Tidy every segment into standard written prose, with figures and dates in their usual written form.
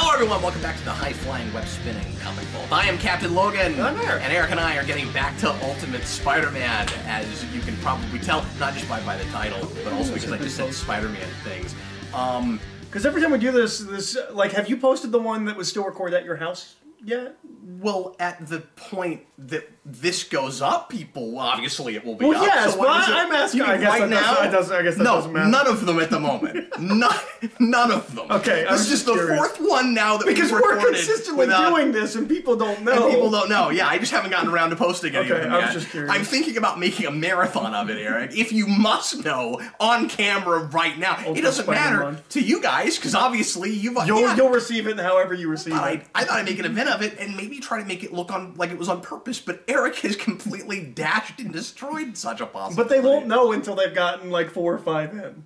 Hello everyone, welcome back to the high-flying, web-spinning comic vault. I am Captain Logan, and I'm Eric. And Eric and I are getting back to Ultimate Spider-Man, as you can probably tell, not just by the title, but also because I just said Spider-Man things. Because every time we do this, like, have you posted the one that was still recorded at your house yet? Well, at the point that this goes up, people, obviously it will be up. Well, yes, so but I'm asking, I guess right now? I guess that doesn't matter. None of them at the moment. None of them. Okay, this is just the fourth one now that because we've recorded we're consistently doing this and people don't know. And people don't know. Yeah, I just haven't gotten around to posting any of them yet. I was just curious. I'm thinking about making a marathon of it, Eric. If you must know on camera right now, it doesn't matter to you guys because obviously you'll receive it however you receive it. I thought I'd make an event of it and maybe try to make it look like it was on purpose, but Eric has completely dashed and destroyed such a possibility. But they won't know until they've gotten like 4 or 5 in.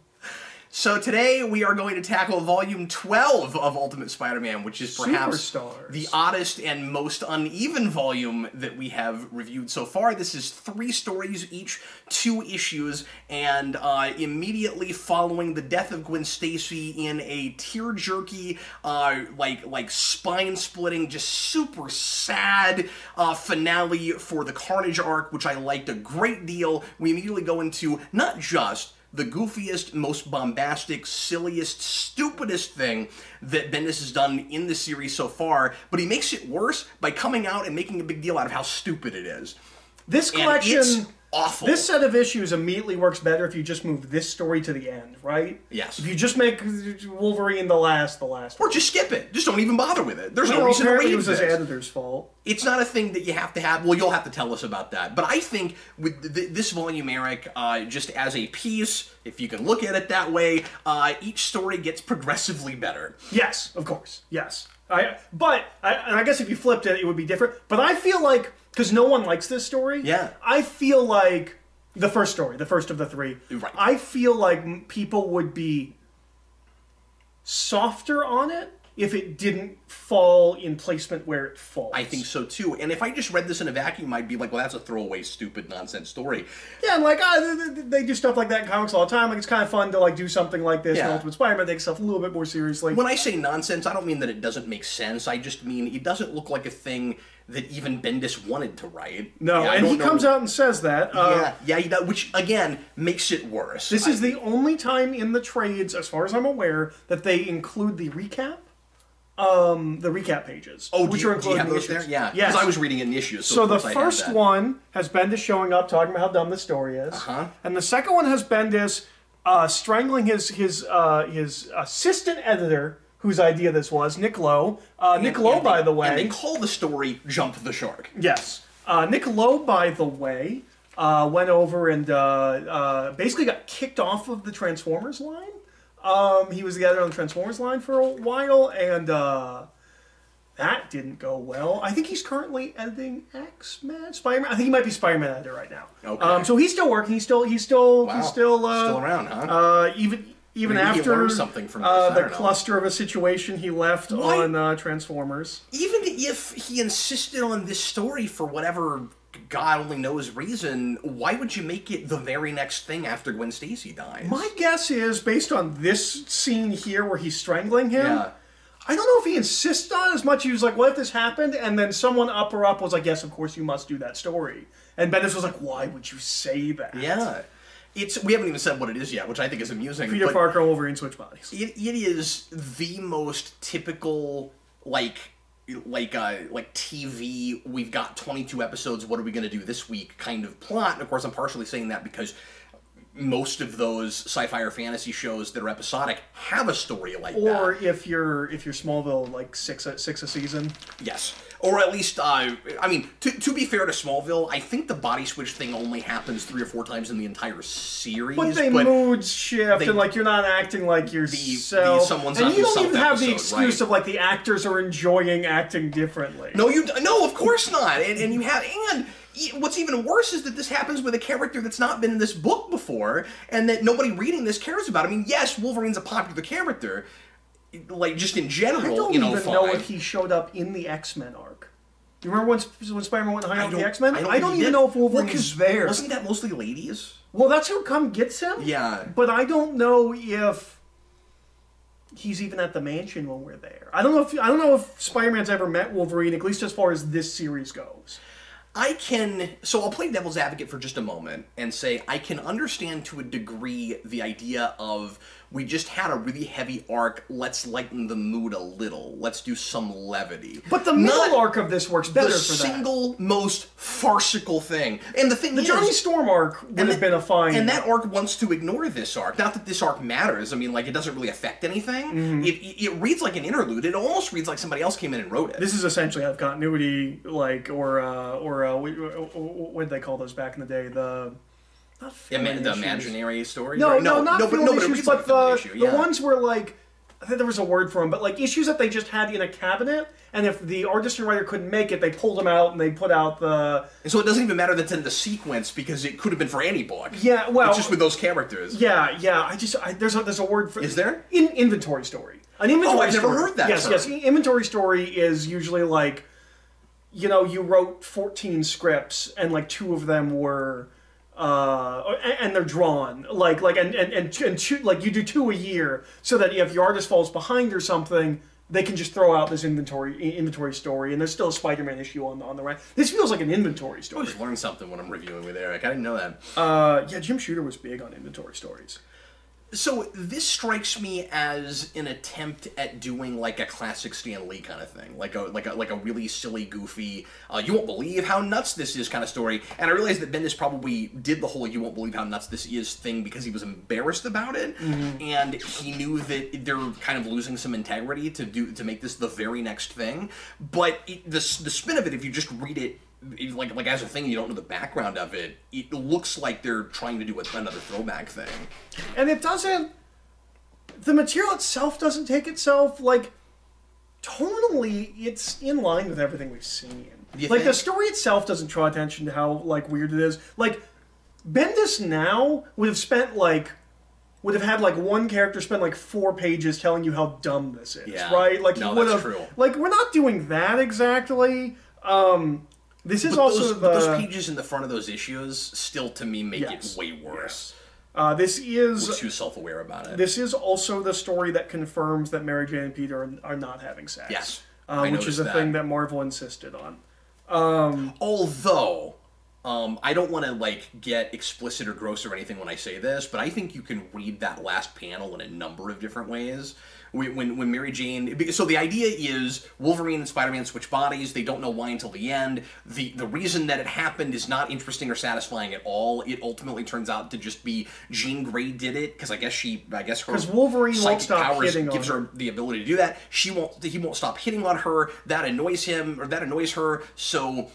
So today we are going to tackle Volume 12 of Ultimate Spider-Man, which is perhaps the oddest and most uneven volume that we have reviewed so far. This is 3 stories, each 2 issues, and immediately following the death of Gwen Stacy in a tear-jerky, like spine-splitting, just super sad finale for the Carnage arc, which I liked a great deal. We immediately go into not just the goofiest, most bombastic, silliest, stupidest thing that Bendis has done in the series so far, but he makes it worse by coming out and making a big deal out of how stupid it is. This collection, it's awful. This set of issues immediately works better if you just move this story to the end, right? Yes. If you just make Wolverine the last or just skip it. Just don't even bother with it. There's no reason to read it was his editor's fault. It's not a thing that you have to have. Well, you'll have to tell us about that. But I think with this volume, Eric, just as a piece, if you can look at it that way, each story gets progressively better. Yes, of course. Yes. And I guess if you flipped it, it would be different. But I feel like, because no one likes this story, I feel like the first story, the first of the 3, right. I feel like people would be softer on it if it didn't fall in placement where it falls. I think so too. And if I just read this in a vacuum, I'd be like, well, that's a throwaway, stupid, nonsense story. Yeah, and like, they do stuff like that in comics all the time. Like, it's kind of fun to like do something like this in Ultimate Spider-Man, take stuff a little bit more seriously. When I say nonsense, I don't mean that it doesn't make sense. I just mean it doesn't look like a thing that even Bendis wanted to write. No, and he comes out and says that. Yeah, he does, which, again, makes it worse. This is the only time in the trades, as far as I'm aware, that they include the recap. The recap pages. Oh, do you have those there? Yeah, because I was reading it in issues. So the first one has Bendis showing up, talking about how dumb the story is. And the second one has Bendis strangling his assistant editor, whose idea this was, Nick Lowe. Nick Lowe, by the way... And they call the story Jump the Shark. Yes. Nick Lowe, by the way, went over and basically got kicked off of the Transformers line. He was the editor on the Transformers line for a while, and that didn't go well. I think he's currently editing X-Men, Spider-Man. I think he might be Spider-Man editor right now. Okay. So he's still working. He's still around, huh? Even maybe after something from the cluster of a situation he left on Transformers. Even if he insisted on this story for whatever God only knows reason, why would you make it the very next thing after Gwen Stacy dies? My guess is, based on this scene here where he's strangling him, I don't know if he insisted on it as much. He was like, what if this happened? And then someone up was like, yes, of course you must do that story. And Bendis was like, why would you say that? Yeah. We haven't even said what it is yet, which I think is amusing. Peter Parker and Wolverine switch bodies. It is the most typical, like TV, we've got 22 episodes, what are we going to do this week kind of plot. And of course I'm partially saying that because most of those sci-fi or fantasy shows that are episodic have a story like that. Or if you're Smallville, like six a season. Yes. Or at least, I mean, to be fair to Smallville, I think the body switch thing only happens 3 or 4 times in the entire series. But mood shift, and like you're not acting like yourself. And you don't even have the excuse of like the actors are enjoying acting differently. No, of course not. And what's even worse is that this happens with a character that's not been in this book before, and that nobody reading this cares about. I mean, yes, Wolverine's a popular character, like just in general. I don't even know if he showed up in the X-Men arc. You remember when Spider-Man went and hung out with the X-Men? I don't even know if Wolverine was there. Wasn't that mostly ladies? Well, that's who gets him. Yeah. But I don't know if he's even at the mansion when we're there. I don't know if Spider-Man's ever met Wolverine, at least as far as this series goes. So I'll play devil's advocate for just a moment and say I can understand to a degree the idea of we just had a really heavy arc, let's lighten the mood a little, let's do some levity. But the middle arc of this works better for that. The single most farcical thing. And the thing is... The Johnny Storm arc would have been a fine... And that arc wants to ignore this arc. Not that this arc matters. I mean, like, it doesn't really affect anything. It reads like an interlude. It almost reads like somebody else came in and wrote it. This is essentially out of continuity, like, or what did they call those back in the day? The imaginary story? No, not film issues, but the ones where, like, I think there was a word for them, but, like, issues that they just had in a cabinet, and if the artist and writer couldn't make it, they pulled them out and they put out the... And so it doesn't even matter that's in the sequence, because it could have been for any book. Yeah, well... It's just with those characters. Yeah, there's a word for... Is there? Inventory story. An inventory I've never heard that term. Yes, inventory story is usually, like, you know, you wrote 14 scripts, and, like, 2 of them were... and they're drawn like you do 2 a year, so that if your artist falls behind or something, they can just throw out this inventory story, and there's still a Spider-Man issue on the right. This feels like an inventory story. I just learned something when I'm reviewing with Eric. I didn't know that. Yeah, Jim Shooter was big on inventory stories. So this strikes me as an attempt at doing like a classic Stan Lee kind of thing, like a really silly, goofy, you won't believe how nuts this is kind of story. And I realize that Bendis probably did the whole "you won't believe how nuts this is" thing because he was embarrassed about it, and he knew that they're kind of losing some integrity to make this the very next thing. But the spin of it, if you just read it. Like as a thing, you don't know the background of it. It looks like they're trying to do another throwback thing, and it doesn't. The material itself doesn't take itself like tonally. It's in line with everything we've seen. Like the story itself doesn't draw attention to how like weird it is. Like Bendis now would have had like one character spend like 4 pages telling you how dumb this is, right? Like no, that's true. Like we're not doing that exactly. This is those pages in the front of those issues still, to me, make it way worse. This is... We're too self-aware about it. This is also the story that confirms that Mary Jane and Peter are not having sex. Yes, which is a thing that Marvel insisted on. Although, I don't want to, like, get explicit or gross or anything when I say this, but I think you can read that last panel in a number of different ways. When Mary Jane... So the idea is Wolverine and Spider-Man switch bodies. They don't know why until the end. The reason that it happened is not interesting or satisfying at all. It ultimately turns out to just be Jean Grey did it, because I guess her Wolverine won't psychic stop powers hitting gives her the ability to do that. He won't stop hitting on her. That annoys him, or that annoys her. So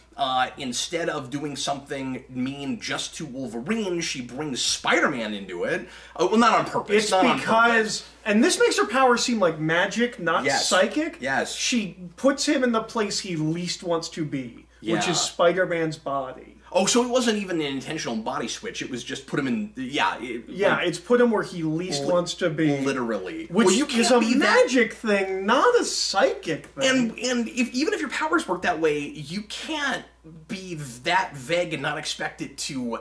instead of doing something mean just to Wolverine, she brings Spider-Man into it. Well, not on purpose. It's because... And this makes her powers seem like magic, not psychic. Yes. She puts him in the place he least wants to be, which is Spider-Man's body. Oh, so it wasn't even an intentional body switch. It was just put him in... It's put him where he least wants to be. Literally. Which is a magic thing, not a psychic thing. And even if your powers work that way, you can't be that vague and not expect it to,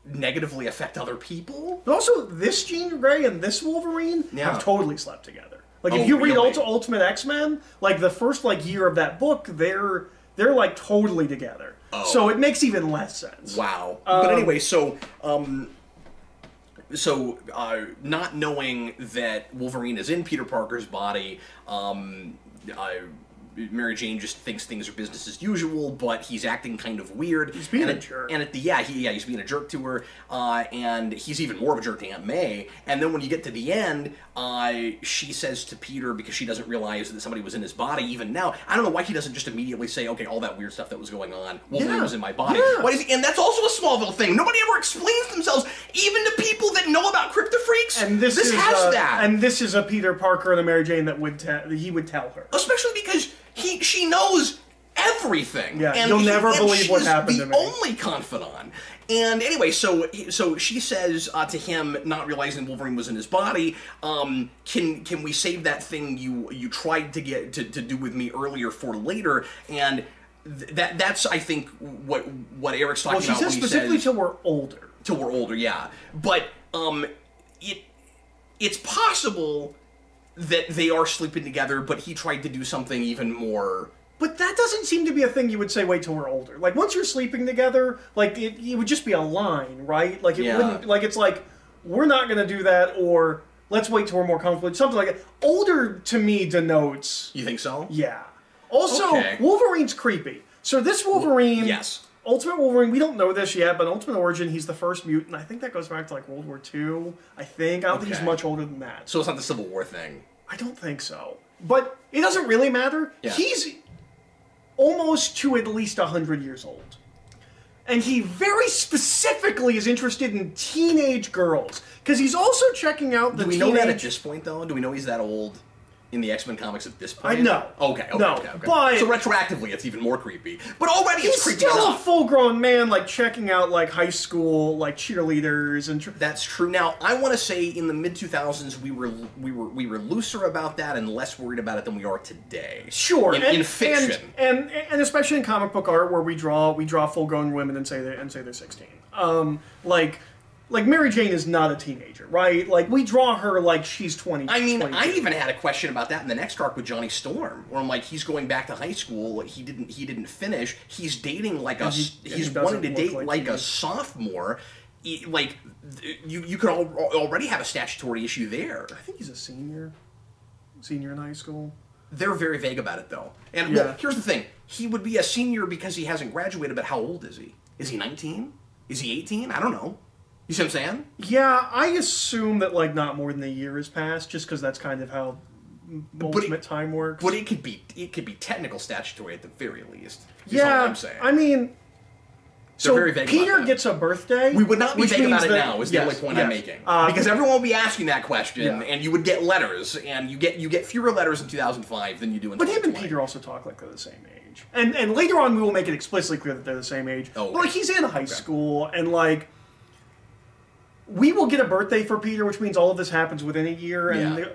negatively affect other people. But also, this Jean Grey and this Wolverine have totally slept together. Like, if you read Ultimate X-Men, like, the first, year of that book, they're totally together. Oh. So it makes even less sense. Wow. But anyway, not knowing that Wolverine is in Peter Parker's body, Mary Jane just thinks things are business as usual, but he's acting kind of weird. He's being a jerk. And he's being a jerk to her, and he's even more of a jerk to Aunt May. And then when you get to the end, she says to Peter, because she doesn't realize that somebody was in his body even now, I don't know why he doesn't just immediately say, okay, all that weird stuff that was going on, Wolverine was in my body. Yeah. Why and that's also a Smallville thing. Nobody ever explains themselves, even to people that know about cryptofreaks. And this has that. And this is a Peter Parker and a Mary Jane that he would tell her. Especially because she knows everything. Yeah, and you'll never believe what happened to me. The only confidant. And anyway, so she says to him, not realizing Wolverine was in his body, can we save that thing you tried to get to do with me earlier for later? And that's I think what Eric's talking about. Well, she says specifically till we're older. Till we're older, yeah. But it's possible that they are sleeping together, but he tried to do something even more... But that doesn't seem to be a thing you would say, wait till we're older. Like, once you're sleeping together, like, it would just be a line, right? Like, it wouldn't... Like, it's like, we're not going to do that, or let's wait till we're more comfortable. Something like that. Older, to me, denotes... You think so? Yeah. Also, Wolverine's creepy. So this Wolverine... Yes. Ultimate Wolverine, we don't know this yet, but Ultimate Origin, he's the first mutant. I think that goes back to, like, World War II. I don't think he's much older than that. So it's not the Civil War thing? I don't think so. But it doesn't really matter. Yeah. He's almost to at least 100 years old. And he very specifically is interested in teenage girls. Because he's also checking out the Do we know that at this point, though? Do we know he's that old in the X-Men comics at this point? I know. Okay. But so retroactively, it's even more creepy. But already it's creepy He's still enough. a full-grown man, like, checking out, like, high school, like, cheerleaders and... That's true. Now, I want to say in the mid-2000s, we were looser about that and less worried about it than we are today. Sure. In fiction. And especially in comic book art, where we draw full-grown women and say they're 16. Like, Mary Jane is not a teenager, right? Like, we draw her like she's 20. I mean, 22. I even had a question about that in the next arc with Johnny Storm, where I'm like, he's going back to high school, he didn't finish, he's dating like he's wanting to date like a sophomore. Like, you could already have a statutory issue there. I think he's a senior in high school. They're very vague about it, though. And well, here's the thing. He would be a senior because he hasn't graduated, but how old is he? Is he 19? Is he 18? I don't know. You see what I'm saying? Yeah, I assume that, like, not more than a year has passed, just because that's kind of how ultimate time works. But it could be technical statutory at the very least. Yeah, all I'm saying. I mean... So very vague Peter gets a birthday. We would not be vague about it now, is the only point I'm making. Because everyone will be asking that question, and you would get letters, and you get fewer letters in 2005 than you do in 2020. But him and Peter also talk like they're the same age. And later on we will make it explicitly clear that they're the same age. Oh, okay. But, like, he's in high school, and, like... We will get a birthday for Peter, which means all of this happens within a year, and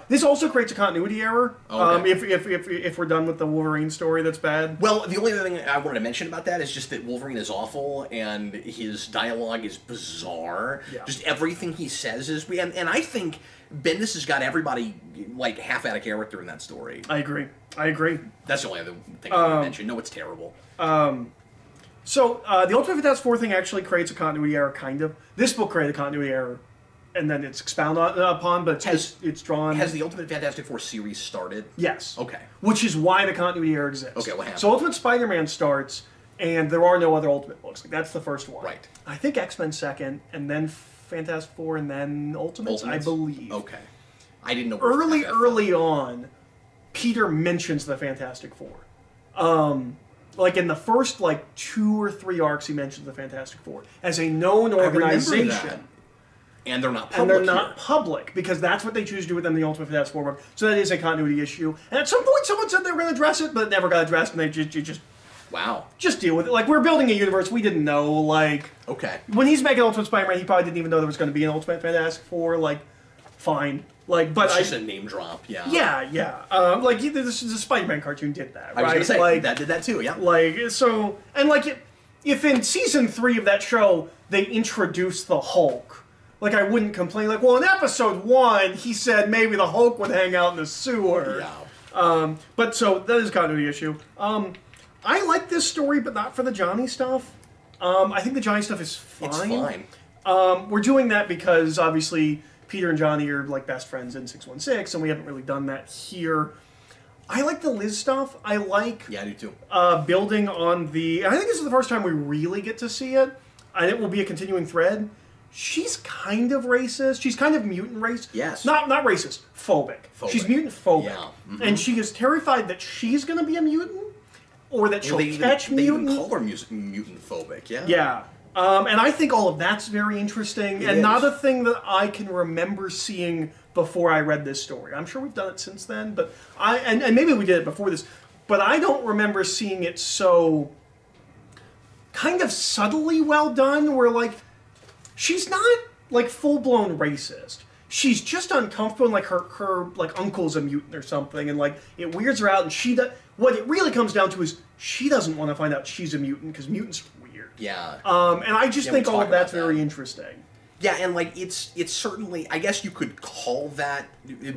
this also creates a continuity error. If we're done with the Wolverine story, that's bad. Well, the only other thing I wanted to mention about that is just that Wolverine is awful, and his dialogue is bizarre. Yeah. Just everything he says is and I think Bendis has got everybody like half out of character in that story. I agree. That's the only other thing I want to mention. No, it's terrible. So, the Ultimate Fantastic Four thing actually creates a continuity error, kind of. This book created a continuity error, and then it's expounded upon, but it's drawn... Has the Ultimate Fantastic Four series started? Yes. Okay. Which is why the continuity error exists. Okay, what happened? So Ultimate Spider-Man starts, and there are no other Ultimate books. Like, that's the first one. Right. I think X-Men second, and then Fantastic Four, and then Ultimates, I believe. Okay. I didn't know... Early on, Peter mentions the Fantastic Four. Like, in the first, like, 2 or 3 arcs, he mentions the Fantastic Four as a known organization. And they're not public. And they're not public, because that's what they choose to do within the Ultimate Fantastic Four book. So that is a continuity issue. And at some point, someone said they were going to address it, but it never got addressed, and they just... Wow. Just deal with it. Like, we're building a universe we didn't know, like... Okay. When he's making Ultimate Spider-Man, he probably didn't even know there was going to be an Ultimate Fantastic Four, like, fine. Like, but it's just a name drop, yeah. Yeah. Like, the Spider-Man cartoon did that, right? I was going to say, like, that did that too, yeah. Like, so... And, like, if in Season 3 of that show, they introduced the Hulk, like, I wouldn't complain. Like, well, in Episode 1, he said maybe the Hulk would hang out in the sewer. Yeah. But, so, that is a continuity issue. I like this story, but not for the Johnny stuff. I think the Johnny stuff is fine. It's fine. We're doing that because, obviously... Peter and Johnny are, like, best friends in 616, and we haven't really done that here. I like the Liz stuff. I like... Yeah, I do too. Building on the... I think this is the first time we really get to see it, and it will be a continuing thread. She's kind of racist. She's kind of mutant racist. Yes. Not racist. Phobic. She's mutant phobic. Yeah. Mm-hmm. And she is terrified that she's going to be a mutant, or that she'll catch mutant. They even call her mutant phobic, yeah. Yeah. And I think all of that's very interesting, and not a thing that I can remember seeing before I read this story. I'm sure we've done it since then, but and maybe we did it before this, but I don't remember seeing it so kind of subtly well done, where, like, she's not, like, full-blown racist. She's just uncomfortable, and, like, her like, uncle's a mutant or something, and, like, it weirds her out, and what it really comes down to is she doesn't want to find out she's a mutant, because mutants... Yeah. And I just think all of that's very interesting. Yeah, and like it's certainly, I guess you could call that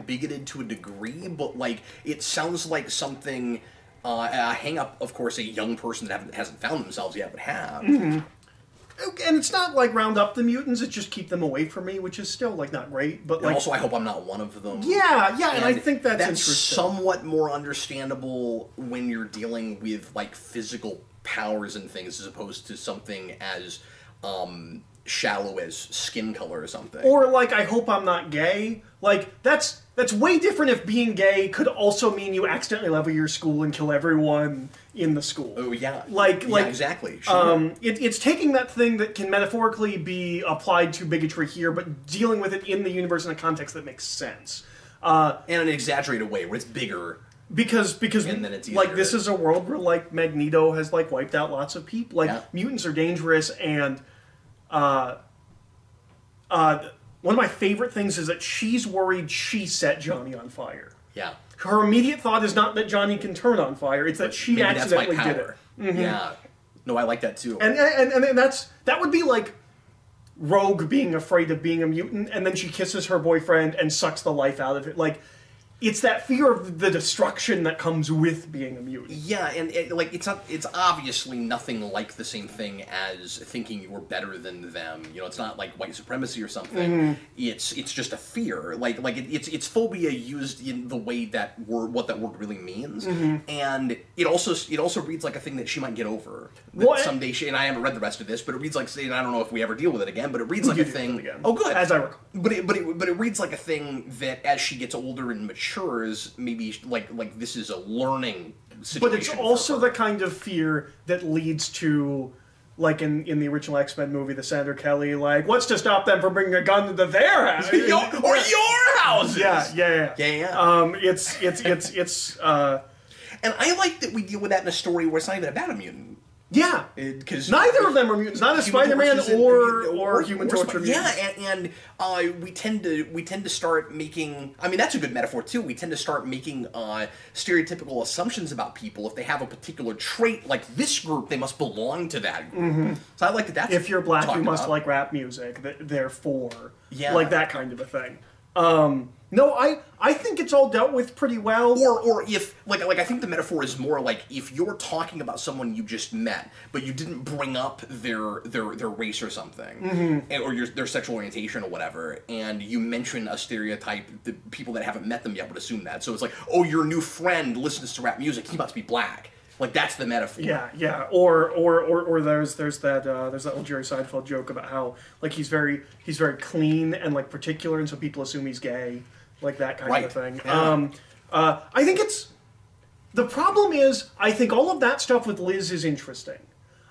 bigoted to a degree, but like it sounds like something a hang up, of course, a young person that hasn't found themselves yet would have. Mm-hmm. And it's not like round up the mutants; it's just keep them away from me, which is still like not great. But like, also, I hope I'm not one of them. Yeah, and I think that's interesting. Somewhat more understandable when you're dealing with like physical powers and things, as opposed to something as shallow as skin color or something. Or like, I hope I'm not gay. Like that's way different if being gay could also mean you accidentally level your school and kill everyone in the school. Oh yeah. Like exactly. Sure. It's taking that thing that can metaphorically be applied to bigotry here, but dealing with it in the universe in a context that makes sense. In an exaggerated way, where it's bigger. Because and then it's like this is a world where like Magneto has like wiped out lots of people. Like mutants are dangerous, and one of my favorite things is that she's worried she set Johnny on fire. Yeah. Her immediate thought is not that Johnny can turn on fire; it's that she accidentally did it. Mm-hmm. Yeah. No, I like that too. And that would be like Rogue being afraid of being a mutant, and then she kisses her boyfriend and sucks the life out of it. Like, it's that fear of the destruction that comes with being a mutant. Yeah, and it's obviously nothing like the same thing as thinking you're better than them. You know, it's not like white supremacy or something. Mm-hmm. It's just a fear. It's phobia used in the way what that word really means. Mm-hmm. And it also reads like a thing that she might get over. Someday and I haven't read the rest of this, but it reads like, and I don't know if we ever deal with it again, but it reads like a thing. Oh, good. As I recall. But it reads like a thing that as she gets older and matures, maybe like this is a learning situation. But it's also the kind of fear that leads to, like in the original X-Men movie, the Sandra Kelly, like, what's to stop them from bringing a gun into their house? or your houses. Yeah. And I like that we deal with that in a story where it's not even about a mutant. Yeah, because neither of them are mutants. Not a Spider-Man or Human Torch are mutants. Yeah, and we tend to start making. I mean, that's a good metaphor too. We tend to start making stereotypical assumptions about people if they have a particular trait. Like this group, they must belong to that group. Mm-hmm. So I like that. That's if you're black, you must like rap music. Therefore, like that kind of a thing. No, I think it's all dealt with pretty well. Or if like I think the metaphor is more like if you're talking about someone you just met, but you didn't bring up their race or something, mm-hmm. or their sexual orientation or whatever, and you mention a stereotype that people that haven't met them yet would assume that. So it's like, oh, your new friend listens to rap music, he must be black. Like that's the metaphor. Yeah. Or there's that old Jerry Seinfeld joke about how like he's very clean and like particular, and so people assume he's gay, like that kind of thing. Yeah. I think the problem is I think all of that stuff with Liz is interesting.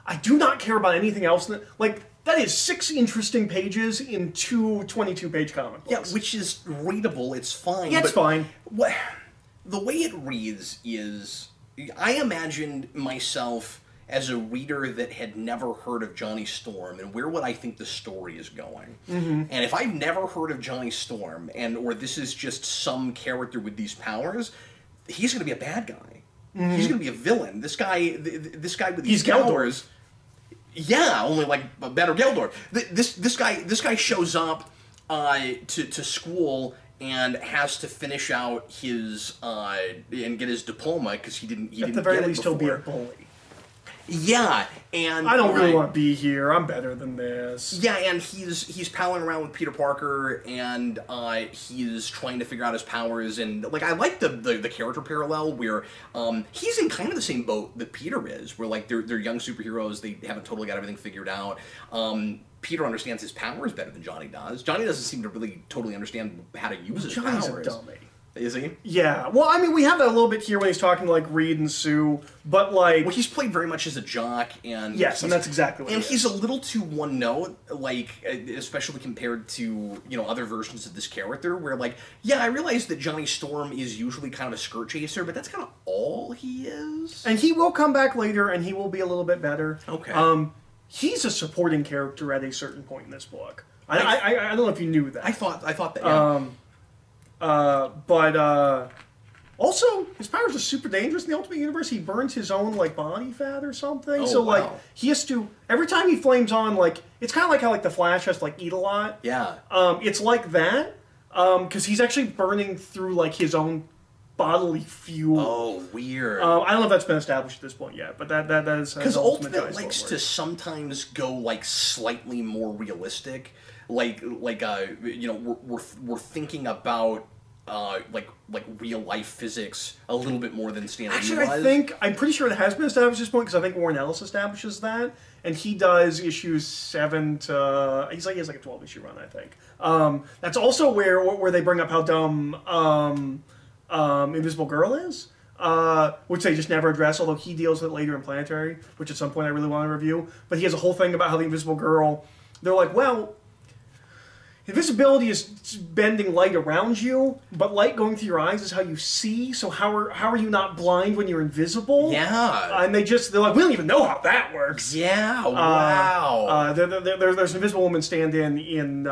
I do not care about anything else. That is 6 interesting pages in 2 22-page comic books. Yeah, which is readable. It's fine. Yeah, it's fine. The way it reads is. I imagined myself as a reader that had never heard of Johnny Storm, and where would I think the story is going? Mm-hmm. And if I've never heard of Johnny Storm, or this is just some character with these powers, he's going to be a bad guy. Mm-hmm. He's going to be a villain. This guy with these powers. Yeah, only like a better Geldor. This guy shows up to school and has to finish out his and get his diploma because he didn't at the very get least it before. He'll be a bully. Yeah, and I don't really want to be here. I'm better than this. Yeah, and he's palling around with Peter Parker, and he's trying to figure out his powers, and like I like the character parallel where he's in kind of the same boat that Peter is, where like they're young superheroes, they haven't totally got everything figured out. Peter understands his powers better than Johnny does. Johnny doesn't seem to really totally understand how to use his powers. Johnny's a dummy. Is he? Yeah. Well, I mean, we have that a little bit here when he's talking to, like, Reed and Sue, but, like... Well, he's played very much as a jock, and... Yes, and that's exactly what And he's a little too one-note, like, especially compared to, other versions of this character, where, like, yeah, I realize that Johnny Storm is usually kind of a skirt chaser, but that's kind of all he is. And he will come back later, and he will be a little bit better. Okay. He's a supporting character at a certain point in this book. I don't know if you knew that. I thought that, yeah. But also, his powers are super dangerous in the Ultimate Universe. He burns his own like body fat or something. Oh, so wow. like he has to every time he flames on, like it's kind of like how like the Flash has to like eat a lot. Yeah. It's like that because he's actually burning through like his own bodily fuel. Oh, weird. I don't know if that's been established at this point yet, but that is because Ultimate likes to sometimes go like slightly more realistic, like you know we're thinking about like real life physics a little bit more than Stan Lee Actually, I'm pretty sure it has been established at this point because I think Warren Ellis establishes that, and he does issues 7 to he has like a 12-issue run, I think. That's also where they bring up how dumb Invisible Girl is, which they just never address, although he deals with it later in Planetary, which at some point I really want to review. But he has a whole thing about how the Invisible Girl, they're like, well, invisibility is bending light around you, but light going through your eyes is how you see, so how are you not blind when you're invisible? Yeah. And they're like, we don't even know how that works. Yeah, wow. There's an Invisible Woman stand-in in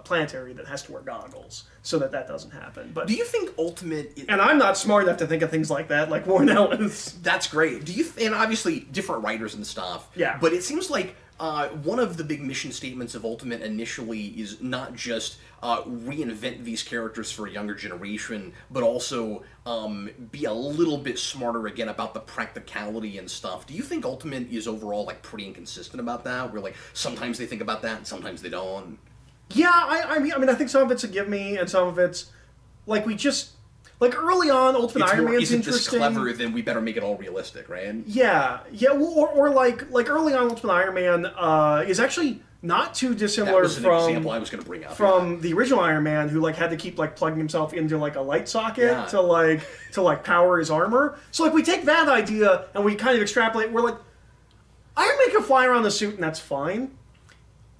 Planetary that has to wear goggles so that doesn't happen. But do you think Ultimate... And I'm not smart enough to think of things like that, like Warren Ellis. That's great. Do you... And obviously, different writers and stuff. Yeah. But it seems like one of the big mission statements of Ultimate initially is not just reinvent these characters for a younger generation, but also be a little bit smarter again about the practicality and stuff. Do you think Ultimate is overall like pretty inconsistent about that? Where like sometimes they think about that and sometimes they don't? Yeah, I mean, I think some of it's a give me, and some of it's like we just like early on. Ultimate Iron Man's isn't interesting. This clever? Then we better make it all realistic, right? Yeah. Or like early on, Ultimate Iron Man is actually not too dissimilar that was an example I was going to bring up from the original Iron Man, who like had to keep like plugging himself into like a light socket to like power his armor. So like we take that idea and we kind of extrapolate. We're like, Iron Man can fly around the suit and that's fine.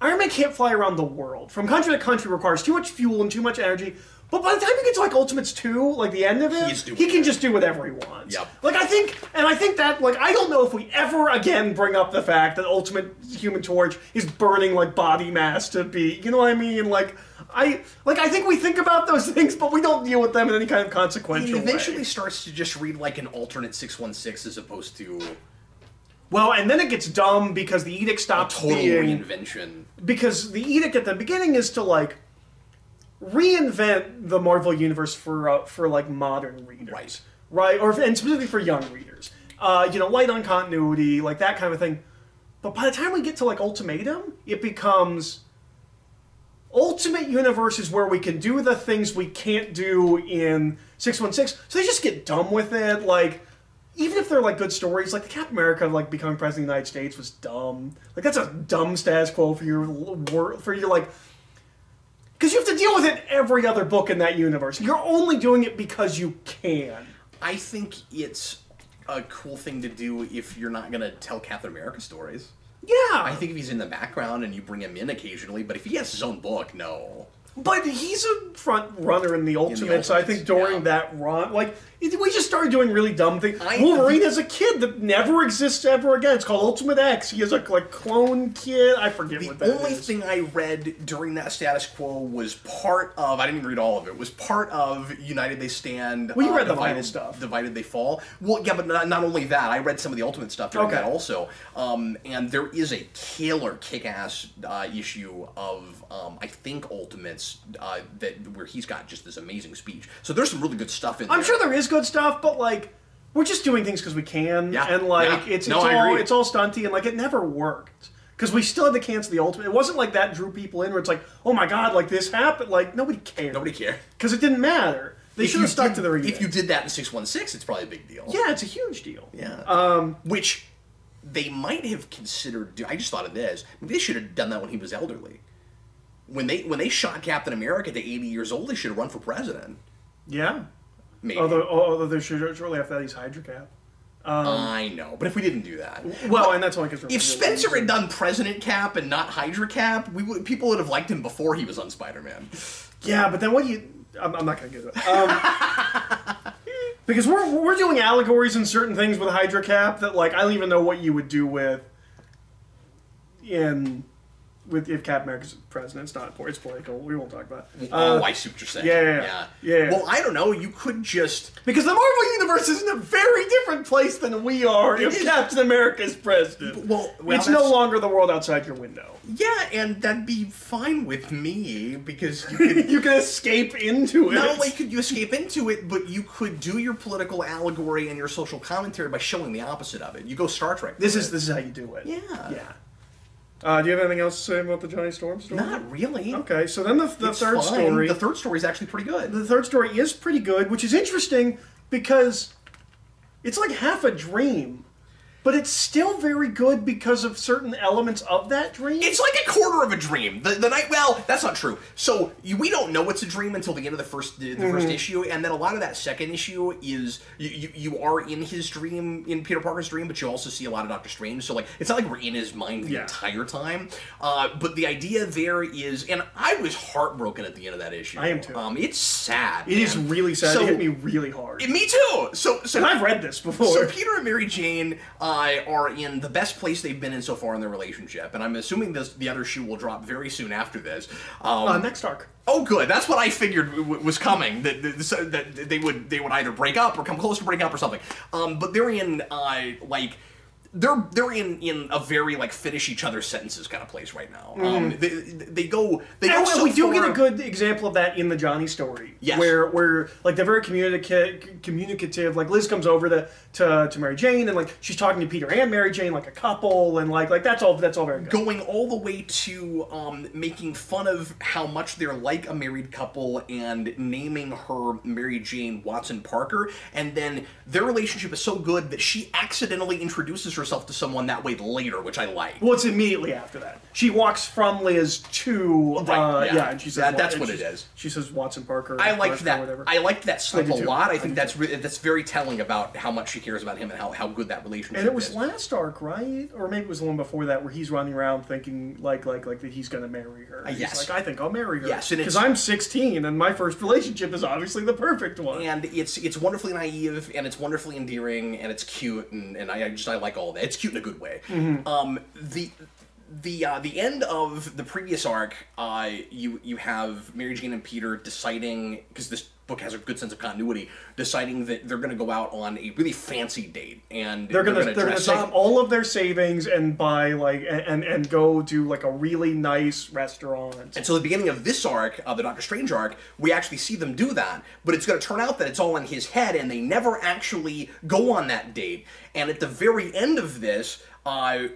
Iron Man can't fly around the world. From country to country requires too much fuel and too much energy. But by the time you get to like Ultimates 2, like the end of it, he can just do whatever he wants. Yep. Like I think that like I don't know if we ever again bring up the fact that Ultimate Human Torch is burning like body mass to be, you know what I mean? Like I think we think about those things, but we don't deal with them in any kind of consequential way. It eventually starts to just read like an alternate 616 as opposed to. Well, and then it gets dumb because the edict stops being... being... reinvention. Because the edict at the beginning is to, like, reinvent the Marvel Universe for like, modern readers. Right? And specifically for young readers. You know, light on continuity, like, that kind of thing. But by the time we get to, like, Ultimatum, it becomes... Ultimate Universe is where we can do the things we can't do in 616. So they just get dumb with it, like... Even if they're, like, good stories, like, the Captain America, like, becoming President of the United States was dumb. Like, that's a dumb status quo for your, like... Because you have to deal with it every other book in that universe. You're only doing it because you can. I think it's a cool thing to do if you're not going to tell Captain America stories. Yeah. I think if he's in the background and you bring him in occasionally, but if he has his own book, no. But he's a front runner in the Ultimates, so I think during that run, like, we just started doing really dumb things. Wolverine has a kid that never exists ever again. It's called Ultimate X. He has a, like, clone kid. I forget what that is. The only thing I read during that status quo was part of, I didn't even read all of it, was part of United They Stand. Well, you read the Vital stuff. Divided They Fall. Well, yeah, but not only that, I read some of the Ultimate stuff during that also. And there is a killer kick-ass issue of, I think, Ultimates where he's got just this amazing speech. So there's some really good stuff in there. I'm sure there is good stuff, but like we're just doing things because we can, and like it's all stunty, and like it never worked because we still had to cancel the Ultimate. It wasn't like that drew people in where it's like, oh my god, like this happened. Like nobody cared. Nobody cared because it didn't matter. They should have stuck to the remake. If you did that in 616, it's probably a big deal. Yeah, it's a huge deal. Yeah. Which they might have considered. I just thought of this. Maybe they should have done that when he was elderly. When they shot Captain America to 80 years old, they should have run for president. Yeah. Maybe. Although they should shortly after that he's Hydra Cap. I know, but if we didn't do that, well, and that's only because if Spencer had done President Cap and not Hydra Cap, people would have liked him before he was on Spider-Man. Yeah, but then what do you? I'm not going to get to it. Because we're doing allegories and certain things with Hydra Cap that like I don't even know what you would do with in if Captain America's president. It's not important. It's political. We won't talk about it. I see what you're saying. Yeah. Well, I don't know. You could just... Because the Marvel Universe is in a very different place than we are if Captain America's president. Well, it's no longer the world outside your window. Yeah, and that'd be fine with me, because you could... you can escape into it. Not only could you escape into it, but you could do your political allegory and your social commentary by showing the opposite of it. You go Star Trek. This is how you do it. Yeah. Do you have anything else to say about the Johnny Storm story? Not really. Okay, so then the third story... The third story is actually pretty good. The third story is pretty good, which is interesting because it's like half a dream. But it's still very good because of certain elements of that dream. It's like a quarter of a dream. The night. Well, that's not true. So we don't know it's a dream until the end of the first issue, and then a lot of that second issue is you are in his dream, in Peter Parker's dream, but you also see a lot of Doctor Strange. So like it's not like we're in his mind the entire time. But the idea there is, and I was heartbroken at the end of that issue. I am too. It's sad. It is really sad. It hit me really hard. Me too. So and I've read this before. So Peter and Mary Jane are in the best place they've been in so far in their relationship, and I'm assuming the other shoe will drop very soon after this. Next arc. Oh, good. That's what I figured was coming. That they would either break up or come close to breaking up or something. But they're in They're in a very like finish each other's sentences kind of place right now. They go. So we do get a good example of that in the Johnny story. Yes. Where like they're very communicative. Like Liz comes over to Mary Jane and like she's talking to Peter and Mary Jane like a couple and like that's all very good. Going all the way to making fun of how much they're like a married couple and naming her Mary Jane Watson Parker, and then their relationship is so good that she accidentally introduces herself to someone that way later, which I like. Well, it's immediately after that. She walks from Liz to and she says that's what it is. She says Watson Parker. I liked that. I liked that slip a lot. I think that's very telling about how much she cares about him and how good that relationship is. And it was last arc, right? Or maybe it was the one before that where he's running around thinking like that he's going to marry her. Yes. He's like, I think I'll marry her. Yes, because I'm 16 and my first relationship is obviously the perfect one. And it's wonderfully naive and it's wonderfully endearing and it's cute and I like all that. It's cute in a good way. The end of the previous arc, you have Mary Jane and Peter deciding, because this book has a good sense of continuity, deciding that they're going to go out on a really fancy date, and they're going to save all of their savings and buy like and go to like a really nice restaurant. And so the beginning of this arc, the Doctor Strange arc, we actually see them do that, but it's going to turn out that it's all in his head, and they never actually go on that date. And at the very end of this,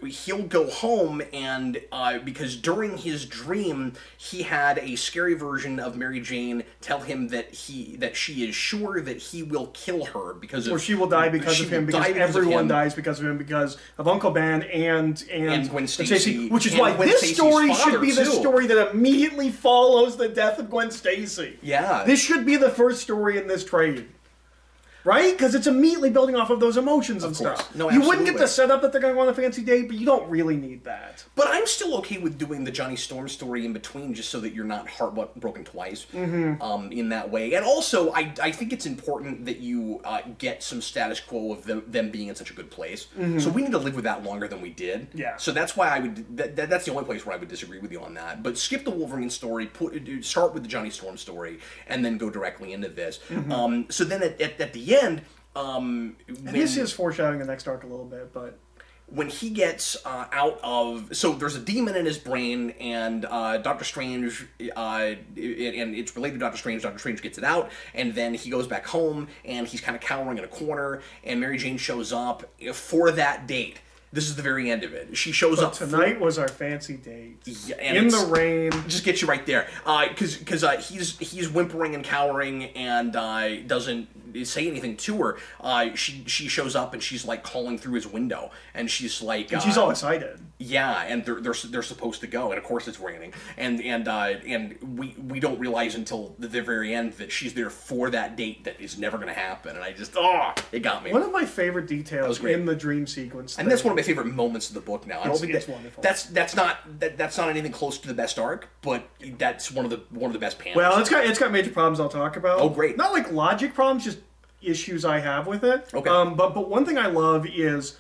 he'll go home and because during his dream he had a scary version of Mary Jane tell him that she is sure that he will kill her because of, or she will die because of him, because everyone dies because of him, because of Uncle Ben and Gwen Stacy, which is why this story should be the story that immediately follows the death of Gwen Stacy. Yeah, this should be the first story in this trade. Right? Because it's immediately building off of those emotions and stuff. No, you wouldn't get the setup that they're going to go on a fancy date, but you don't really need that. But I'm still okay with doing the Johnny Storm story in between, just so that you're not heartbroken twice in that way. And also, I think it's important that you get some status quo of them being in such a good place. So we need to live with that longer than we did. Yeah. So that's why I would. That's the only place where I would disagree with you on that. But skip the Wolverine story. Start with the Johnny Storm story, and then go directly into this. So then at the end, this is foreshadowing the next arc a little bit, but when he gets out of, so there's a demon in his brain, and Doctor Strange, and it's related to Doctor Strange. Doctor Strange gets it out, and then he goes back home, and he's kind of cowering in a corner, and Mary Jane shows up for that date. This is the very end of it. She shows up. Tonight was our fancy date. Yeah, and in the rain. Just get you right there. Because he's whimpering and cowering and doesn't say anything to her. She shows up and she's like calling through his window, and she's like. And she's all excited. Yeah, and they're supposed to go, and of course it's raining, and we don't realize until the very end that she's there for that date that is never going to happen, and I just it got me. One of my favorite details in the dream sequence, and that's one of my favorite moments of the book. Now I don't think it's wonderful. That's not anything close to the best arc, but that's one of the best panels. Well, it's got major problems I'll talk about. Oh, great! Not like logic problems, just issues I have with it. Okay. But one thing I love is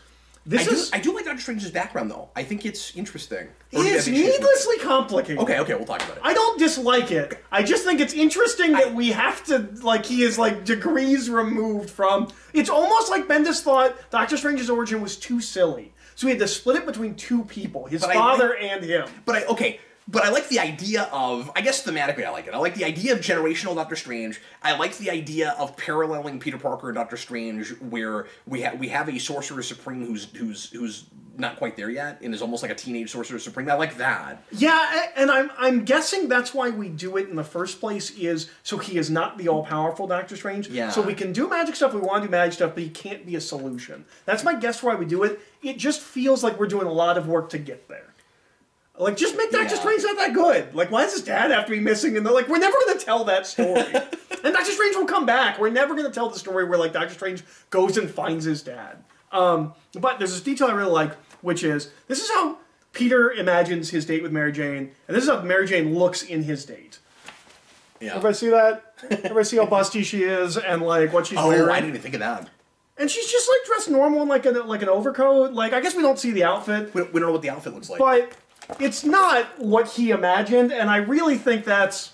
I do like Doctor Strange's background, though. I think it's interesting. It's needlessly complicated. Okay, we'll talk about it. I don't dislike it. I just think it's interesting that we have to, like, he is, like, degrees removed from... It's almost like Bendis thought Doctor Strange's origin was too silly. So he had to split it between two people, his father and him. But I like the idea of, I guess thematically I like it. I like the idea of generational Doctor Strange. I like the idea of paralleling Peter Parker and Doctor Strange, where we have a Sorcerer Supreme who's not quite there yet and is almost like a teenage Sorcerer Supreme. I like that. Yeah, and I'm guessing that's why we do it in the first place, is so he is not the all-powerful Doctor Strange. Yeah. So we can do magic stuff, we want to do magic stuff, but he can't be a solution. That's my guess why we do it. It just feels like we're doing a lot of work to get there. Like, just make Doctor Strange not that good. Like, why does his dad have to be missing? And they're like, we're never going to tell that story. And Doctor Strange will come back. We're never going to tell the story where, like, Doctor Strange goes and finds his dad. But there's this detail I really like, which is, this is how Peter imagines his date with Mary Jane, and this is how Mary Jane looks in his date. Yeah. Everybody see that? Everybody see how busty she is and, like, what she's wearing? Oh, I didn't even think of that. And she's just, like, dressed normal in, like an overcoat. Like, I guess we don't see the outfit. We don't know what the outfit looks like. But... it's not what he imagined, and I really think that's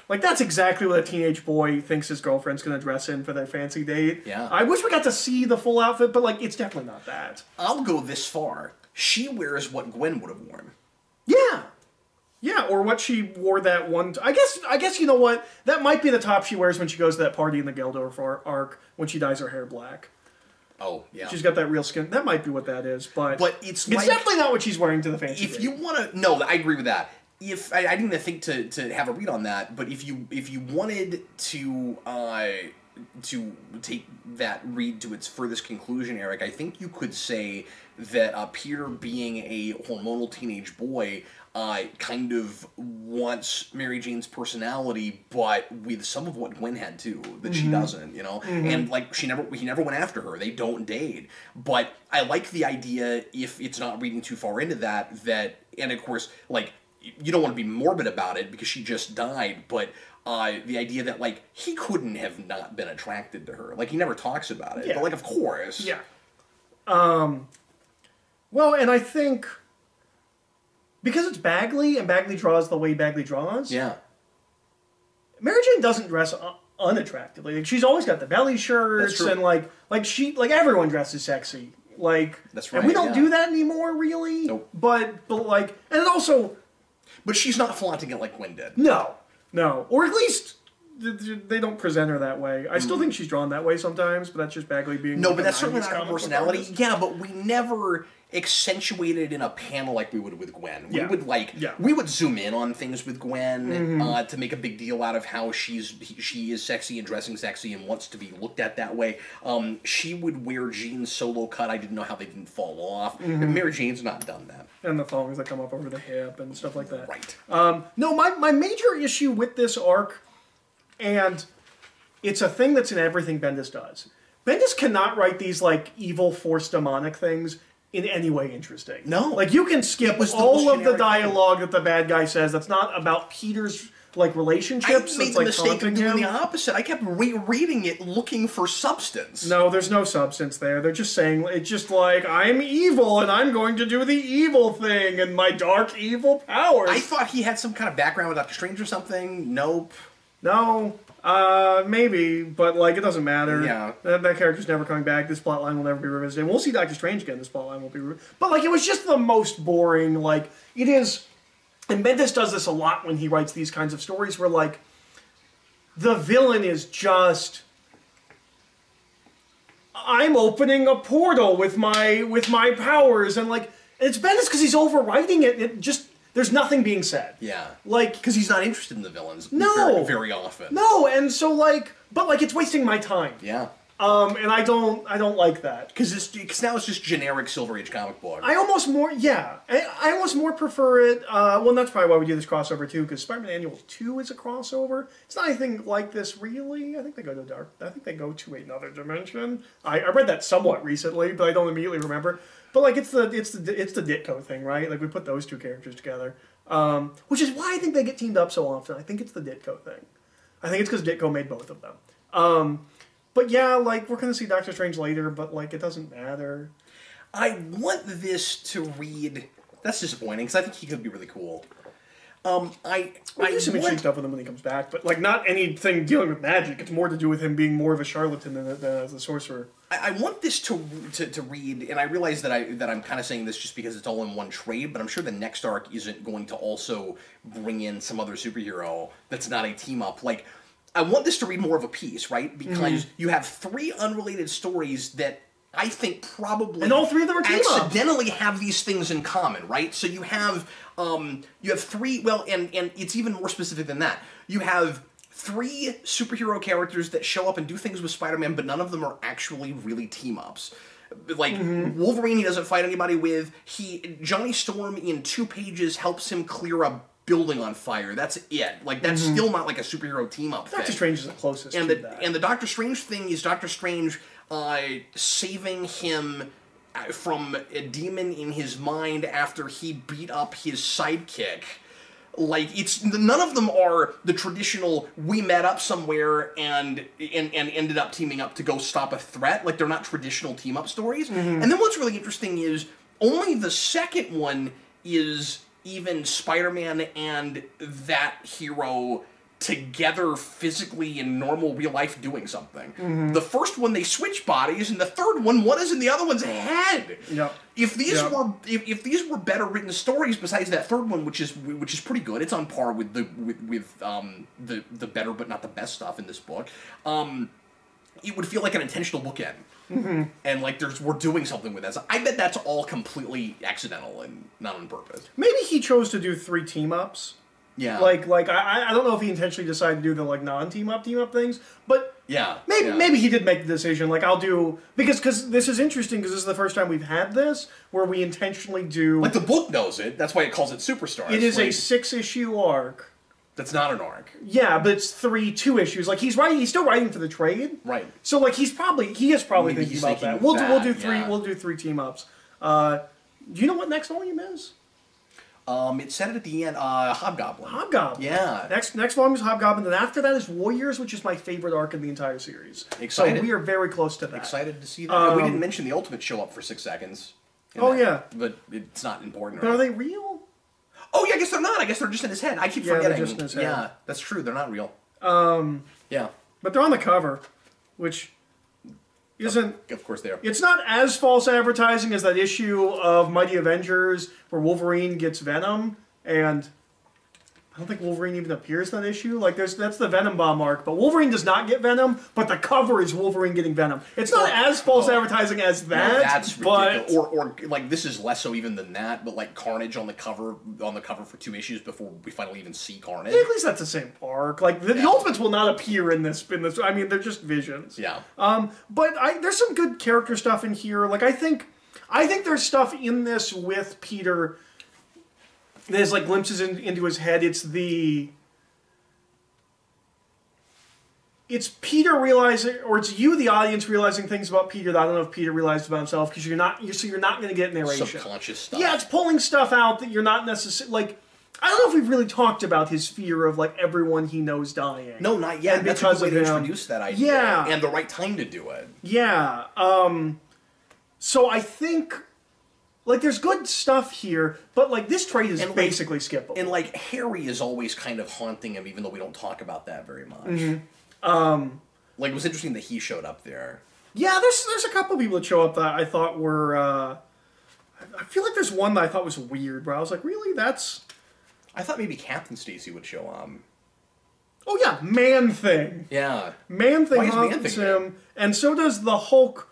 exactly what a teenage boy thinks his girlfriend's going to dress in for their fancy date. Yeah. I wish we got to see the full outfit, but, like, it's definitely not that. I'll go this far. She wears what Gwen would have worn. Yeah. Yeah, or what she wore that one... I guess, you know what? That might be the top she wears when she goes to that party in the Geldorf arc, when she dyes her hair black. Oh, yeah. She's got that real skin. That might be what that is, but it's like, definitely not what she's wearing to the fancy If date. you want to... No, I agree with that. If I didn't even think to have a read on that, but if you wanted to take that read to its furthest conclusion, Eric, I think you could say that Peter, being a hormonal teenage boy, kind of wants Mary Jane's personality, but with some of what Gwen had too, that she doesn't, you know? And, like, he never went after her. They don't date. But I like the idea, if it's not reading too far into that, and of course, like, you don't want to be morbid about it because she just died, but the idea that, like, he couldn't have not been attracted to her. Like, he never talks about it. Yeah. But, like, of course. Yeah. Well, and I think... because it's Bagley, and Bagley draws the way Bagley draws. Yeah. Mary Jane doesn't dress unattractively. Like, she's always got the belly shirts, and like everyone dresses sexy. Like, that's right. And we don't do that anymore, really. Nope. But like, and it also. But she's not flaunting it like Gwen did. No, or at least they don't present her that way. I still think she's drawn that way sometimes, but that's just Bagley being. No, but that's certainly not her personality. Yeah, but we never accentuated in a panel like we would with Gwen. We would we would zoom in on things with Gwen to make a big deal out of how she is sexy and dressing sexy and wants to be looked at that way. She would wear jeans solo cut. I didn't know how they didn't fall off. And Mary Jane's not done that. And the thongs that come up over the hip and stuff like that. Right. No, my major issue with this arc, and it's a thing that's in everything Bendis does. Bendis cannot write these, like, evil force demonic things in any way interesting. No. Like, you can skip all of the dialogue that the bad guy says that's not about Peter's, like, relationships. I made the mistake of doing the opposite. I kept rereading it looking for substance. No, there's no substance there. They're just saying, it's just like, I'm evil, and I'm going to do the evil thing, and my dark evil powers. I thought he had some kind of background with Doctor Strange or something. Nope. No. Maybe, but, like, it doesn't matter. Yeah. That character's never coming back. This plotline will never be revisited. We'll see Doctor Strange again. This plotline won't be revisited. But, like, it was just the most boring, like, it is... And Bendis does this a lot when he writes these kinds of stories where, like, the villain is just... I'm opening a portal with my powers, and, like... And it's Bendis because he's overwriting it. It just... There's nothing being said. Yeah. Like... Because he's not interested in the villains no, very often. No, and so, like... But, like, it's wasting my time. Yeah. And I don't like that. Because now it's just generic Silver Age comic book. I almost more prefer it. Well, that's probably why we do this crossover too, because Spider-Man Annual 2 is a crossover. It's not anything like this really. I think they go to another dimension. I read that somewhat recently, but I don't immediately remember. But like it's the Ditko thing, right? Like we put those two characters together, which is why I think they get teamed up so often. I think it's the Ditko thing. I think it's because Ditko made both of them. But yeah, like, we're going to see Doctor Strange later, but, like, it doesn't matter. I want this to read... That's disappointing, because I think he could be really cool. I do some interesting stuff with him when he comes back, but like not anything dealing with magic. It's more to do with him being more of a charlatan than as a sorcerer. I want this to read, and I realize that I'm kind of saying this just because it's all in one trade, but I'm sure the next arc isn't going to also bring in some other superhero that's not a team up. Like, I want this to read more of a piece, right? Because you have 3 unrelated stories that I think probably and all 3 of them are team accidentally have these things in common, right? So you have 3, well, and it's even more specific than that. You have 3 superhero characters that show up and do things with Spider-Man, but none of them are actually really team-ups. Like, Wolverine he doesn't fight anybody with. Johnny Storm in 2 pages helps him clear a building on fire. That's it. Like, that's still not like a superhero team-up thing. Doctor Strange is the closest to that. And the Doctor Strange thing is Doctor Strange saving him from a demon in his mind after he beat up his sidekick. Like, none of them are the traditional, we met up somewhere and ended up teaming up to go stop a threat. Like, they're not traditional team-up stories. And then what's really interesting is only the second one is even Spider-Man and that hero together physically in normal real life doing something. The first one they switch bodies, and the third one is in the other one's head. Yep. If these were these were better written stories, besides that third one, which is pretty good, it's on par with the better but not the best stuff in this book. It would feel like an intentional bookend. And like we're doing something with that. So I bet that's all completely accidental and not on purpose. Maybe he chose to do 3 team-ups. Yeah. Like I don't know if he intentionally decided to do the like non-team up things, but yeah, maybe he did make the decision. Like I'll do because this is interesting because this is the first time we've had this where we intentionally do. Like the book knows it. That's why it calls it Superstars. It is a 6-issue arc. That's not an arc. Yeah, but it's 3 2-issues. Like he's still writing for the trade. Right. So like he is probably thinking about that. We'll do 3 team ups. Do you know what next volume is? It said it at the end, Hobgoblin. Hobgoblin. Yeah. Next volume is Hobgoblin, and after that is Warriors, which is my favorite arc in the entire series. Excited. So we are very close to that. Excited to see that. And we didn't mention the Ultimates show up for 6 seconds. Yeah. But it's not important. But are they real? Oh yeah, I guess they're not. I guess they're just in his head. I keep forgetting. They're just in his head. Yeah, that's true. They're not real. Yeah. But they're on the cover, which isn't... Of course they are. It's not as false advertising as that issue of Mighty Avengers where Wolverine gets Venom, and I don't think Wolverine even appears in that issue. Like, that's the Venom Bomb arc, but Wolverine does not get Venom, but the cover is Wolverine getting Venom. It's not as false advertising as that, no, that's ridiculous. Or like, this is less so even than that, but like Carnage on the cover for 2 issues before we finally even see Carnage. Yeah, at least that's the same arc. Like, the Ultimates will not appear in this. I mean, they're just visions. Yeah. But there's some good character stuff in here. Like, I think there's stuff in this with Peter. There's like glimpses into his head. It's Peter realizing, or it's you, the audience, realizing things about Peter that I don't know if Peter realized about himself because you're not going to get narration. Subconscious stuff. Yeah, it's pulling stuff out that you're not necessarily like. I don't know if we've really talked about his fear of like everyone he knows dying. No, not yet. That's because a good way to introduce that idea. Yeah, and the right time to do it. Yeah. So I think. Like, there's good stuff here, but, like, this trade is basically skippable. And, like, Harry is always kind of haunting him, even though we don't talk about that very much. Like, it was interesting that he showed up there. Yeah, there's a couple people that show up that I thought were, I feel like there's one that I thought was weird, where I was like, really? That's... I thought maybe Captain Stacy would show up. Oh, yeah, Man-Thing. Yeah. Man-Thing haunts him, and so does the Hulk...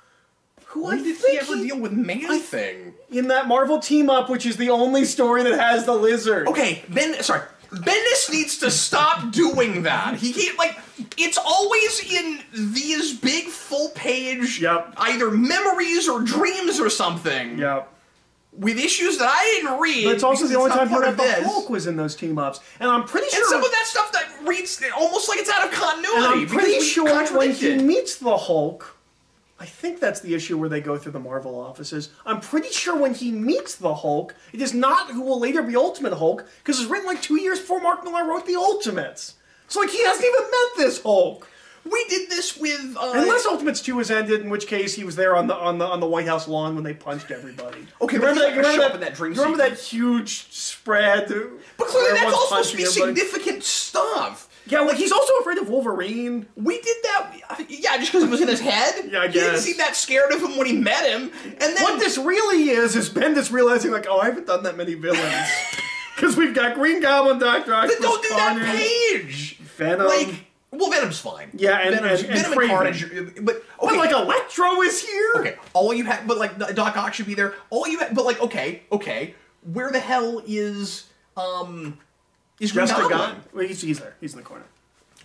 When did he ever deal with Man-Thing? In that Marvel team-up, which is the only story that has the lizard. Okay, Bendis needs to stop doing that. He can't, like, it's always in these big full-page, either memories or dreams or something. Yep. With issues that I didn't read. But it's also the only time the Hulk was in those team-ups. And I'm pretty sure... And some of that stuff that reads almost like it's out of continuity. And I'm pretty sure when he meets the Hulk... I think that's the issue where they go through the Marvel offices. I'm pretty sure when he meets the Hulk, it is not who will later be Ultimate Hulk, because it's written like 2 years before Mark Millar wrote the Ultimates. So like he hasn't even met this Hulk. We did this with unless Ultimates 2 has ended, in which case he was there on the White House lawn when they punched everybody. Okay, remember that huge spread? But clearly that's all supposed to be significant stuff. Yeah, like he's also afraid of Wolverine. We did that, yeah, just because it was in his head. Yeah, I guess. He didn't seem that scared of him when he met him. And then what this really is Bendis realizing like, oh, I haven't done that many villains because we've got Green Goblin, Dr. Octopus, don't do Carnage, that page. Venom. Well, Venom's fine. Yeah, and Carnage. But like Electro is here. Okay, all you have, but like Doc Ock should be there. All you have, but like okay, where the hell is Green Goblin? Well, he's there. He's in the corner.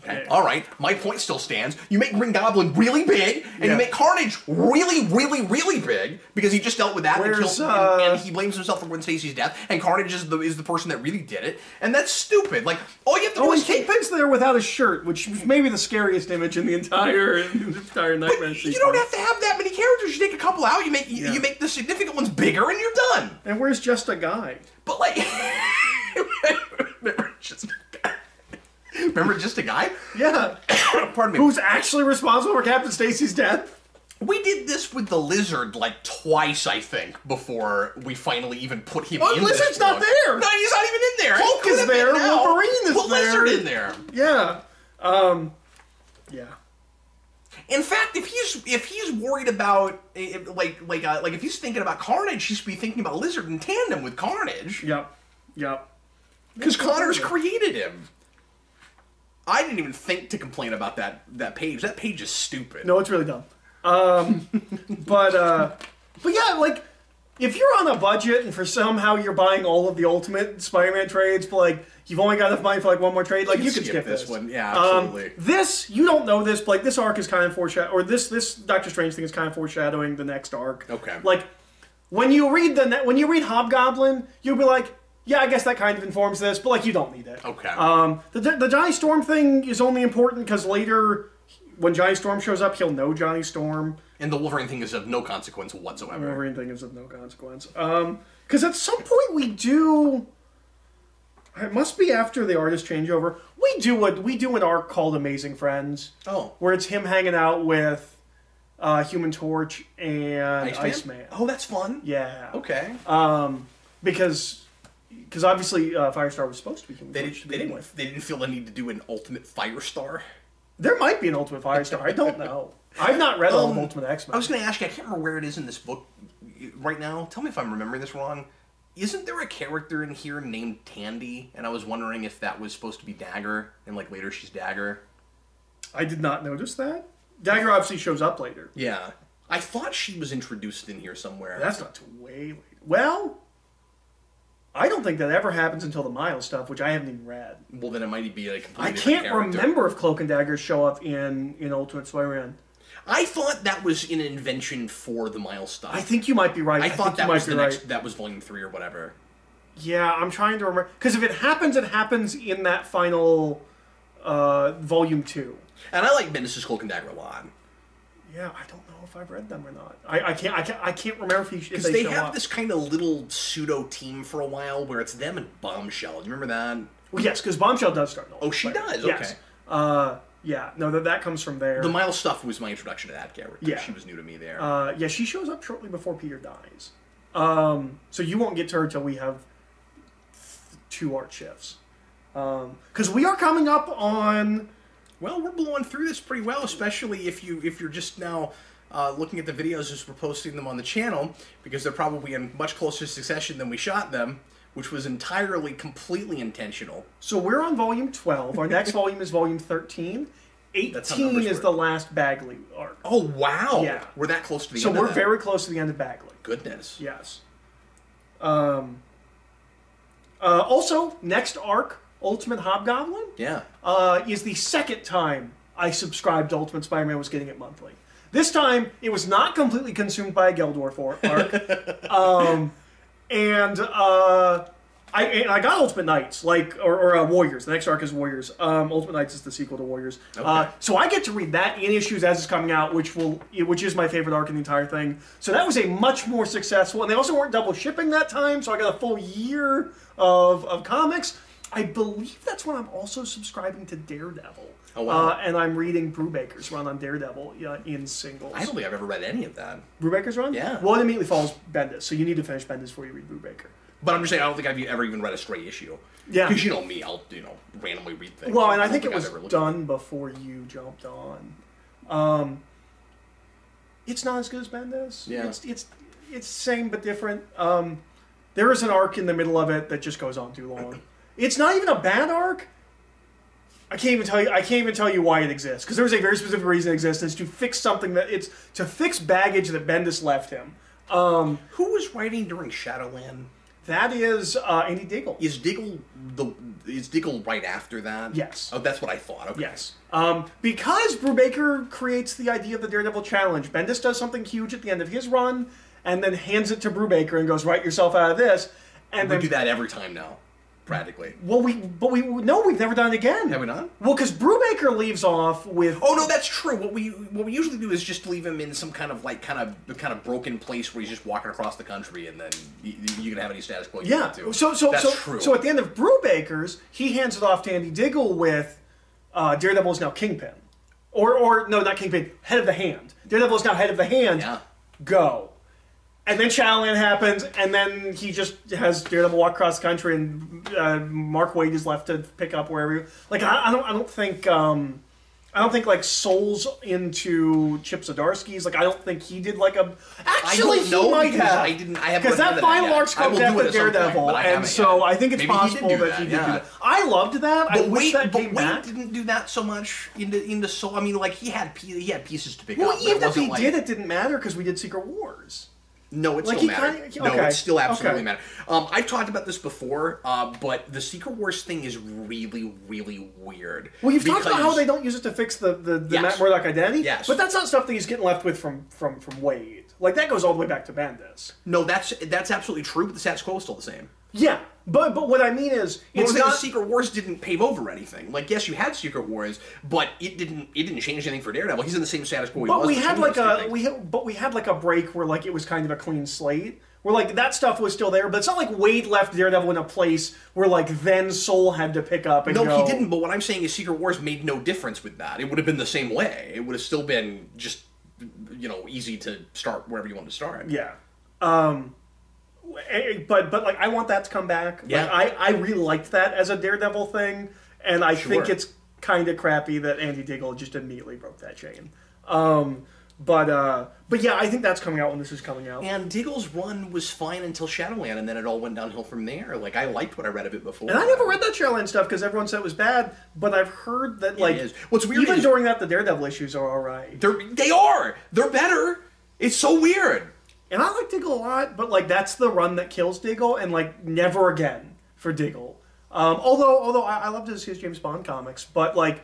Okay. All right, my point still stands. You make Green Goblin really big, and you make Carnage really, really, really big because he just dealt with that and he blames himself for Gwen Stacy's death. And Carnage is the person that really did it, and that's stupid. Like all you have to do is Kingpin's there without a shirt, which is maybe the scariest image in the entire Nightmare sequence. You don't have to have that many characters. You take a couple out. You make the significant ones bigger, and you're done. And where's Just a Guy? But like, Remember Just a Guy? Yeah. Pardon me. Who's actually responsible for Captain Stacy's death? We did this with the Lizard like twice, I think, before we finally even put him in this. Lizard's not there! No, he's not even in there! Hulk is there, Wolverine is put there! Lizard in there! Yeah. Yeah. In fact, if he's worried about if he's thinking about Carnage, he should be thinking about Lizard in tandem with Carnage. Yep. Because Connors created him. I didn't even think to complain about that page. That page is stupid. No, it's really dumb. But yeah, like if you're on a budget and for somehow you're buying all of the Ultimate Spider-Man trades, but like you've only got enough money for like one more trade, like you can skip this one. Yeah, absolutely. This you don't know this, but like this arc is kind of foreshadowing, or this Doctor Strange thing is kind of foreshadowing the next arc. Okay. Like when you read Hobgoblin, you'll be like, yeah, I guess that kind of informs this, but like you don't need it. Okay. The Johnny Storm thing is only important because later, when Johnny Storm shows up, he'll know Johnny Storm. And the Wolverine thing is of no consequence whatsoever. The Wolverine thing is of no consequence. Because at some point we do. It must be after the artist changeover. We do an arc called Amazing Friends. Oh. Where it's him hanging out with Human Torch and Iceman. Oh, that's fun. Yeah. Okay. Because obviously Firestar was supposed to be Human Torch. They didn't feel the need to do an Ultimate Firestar. There might be an Ultimate Firestar. I don't know. I've not read all of Ultimate X-Men. I was going to ask you, I can't remember where it is in this book right now. Tell me if I'm remembering this wrong. Isn't there a character in here named Tandy? And I was wondering if that was supposed to be Dagger, and like later she's Dagger. I did not notice that. Dagger obviously shows up later. Yeah. I thought she was introduced in here somewhere. That's not too way later. Well, I don't think that ever happens until the Miles stuff, which I haven't even read. Well, then it might be like completely I can't remember if Cloak and Dagger show up in Ultimate Spider-Man. I thought that was an invention for the Miles stuff. I think you might be right. I thought that was that was Volume 3 or whatever. Yeah, I'm trying to remember. Because if it happens in that final Volume 2. And I like Bendis' Cloak and Dagger a lot. Yeah, I don't know if I've read them or not. I can't remember if because they have this kind of little pseudo team for a while where it's them and Bombshell. Do you remember that? Well, yes, because Bombshell does start. Oh, she does. Yes. Okay. Yeah, no, that comes from there. The Miles stuff was my introduction to that character. Yeah. She was new to me there. Yeah, she shows up shortly before Peter dies. So you won't get to her until we have 2 art shifts. Because we are coming up on. Well, we're blowing through this pretty well, especially if you're just now looking at the videos as we're posting them on the channel, because they're probably in much closer succession than we shot them, which was completely intentional. So we're on Volume 12. Our next volume is Volume 13. 18 is the last Bagley arc. Oh, wow. Yeah. We're that close to the end of that. So we're very close to the end of Bagley. Goodness. Yes. Also, next arc, Ultimate Hobgoblin, is the second time I subscribed to Ultimate Spider-Man was getting it monthly. This time, it was not completely consumed by a Geldorf arc. I got Ultimate Knights, or Warriors. The next arc is Warriors. Ultimate Knights is the sequel to Warriors. Okay. So I get to read that in issues as it's coming out, which is my favorite arc in the entire thing. So that was a much more successful, and they also weren't double shipping that time, so I got a full year of comics. I believe that's when I'm also subscribing to Daredevil. Oh, wow. And I'm reading Brubaker's run on Daredevil in singles. I don't think I've ever read any of that. Brubaker's run? Yeah. Well, it immediately follows Bendis, so you need to finish Bendis before you read Brubaker. But I'm just saying, I don't think I've ever even read a Stray issue. Yeah. Because you know me, I'll, randomly read things. Well, and I think it was done before you jumped on. It's not as good as Bendis. Yeah. It's same but different. There is an arc in the middle of it that just goes on too long. It's not even a bad arc. I can't even tell you why it exists, because there's a very specific reason it exists. It's to fix something to fix baggage that Bendis left him. Who was writing during Shadowland? That is Andy Diggle. Is Diggle right after that? Yes. Oh, that's what I thought. Okay. Yes. Because Brubaker creates the idea of the Daredevil challenge. Bendis does something huge at the end of his run, and then hands it to Brubaker and goes, "Write yourself out of this." And we do that every time now, practically. Well, we've never done it again. Have we not? Well, because Brubaker leaves off with. Oh no, that's true. What we usually do is just leave him in some kind of broken place where he's just walking across the country, and then you can have any status quo you want to. So that's true. So at the end of Brubaker's, he hands it off to Andy Diggle with Daredevil is now Kingpin, or no, not Kingpin, Head of the Hand. Daredevil is now Head of the Hand. Yeah. Go. And then Shadowland happens, and then he just has Daredevil walk across the country, and Mark Waid is left to pick up wherever. Like I don't think like Soul's into Chip Zdarsky's. Like I don't think he did like a. Actually, he might have. I haven't because that final arc's called Death of Daredevil, and so I think it's possible that he did do that. I loved that. I wish that came back. But Waid didn't do that so much into Soul. I mean, like he had pieces to pick up. Well, even if he did, it didn't matter because we did Secret Wars. No, it still matters. No, it still absolutely matters. I've talked about this before, but the Secret Wars thing is really, really weird. Well, you've talked about how they don't use it to fix the Matt Murdock identity. Yes. But that's not stuff that he's getting left with from Waid. Like, that goes all the way back to Bendis. No, that's absolutely true, but the status quo is still the same. Yeah, but what I mean is, it's not... The Secret Wars didn't pave over anything. Like, yes, you had Secret Wars, but it didn't change anything for Daredevil. He's in the same status quo he was. We had like a break where like it was kind of a clean slate, where like that stuff was still there, but it's not like Waid left Daredevil in a place where like then Soul had to pick up and go. No, he didn't. But what I'm saying is, Secret Wars made no difference with that. It would have been the same way. It would have still been just easy to start wherever you want to start. Yeah. But like I want that to come back. Yeah. Like, I really liked that as a Daredevil thing, and I think it's kind of crappy that Andy Diggle just immediately broke that chain. But yeah, I think that's coming out when this is coming out. And Diggle's run was fine until Shadowland, and then it all went downhill from there. Like I liked what I read of it before. And I never read that Shadowland stuff because everyone said it was bad. But I've heard that like what's weird even during that the Daredevil issues are all right. They're better. It's so weird. And I like Diggle a lot, but like that's the run that kills Diggle, and like never again for Diggle. Although I loved his James Bond comics, but like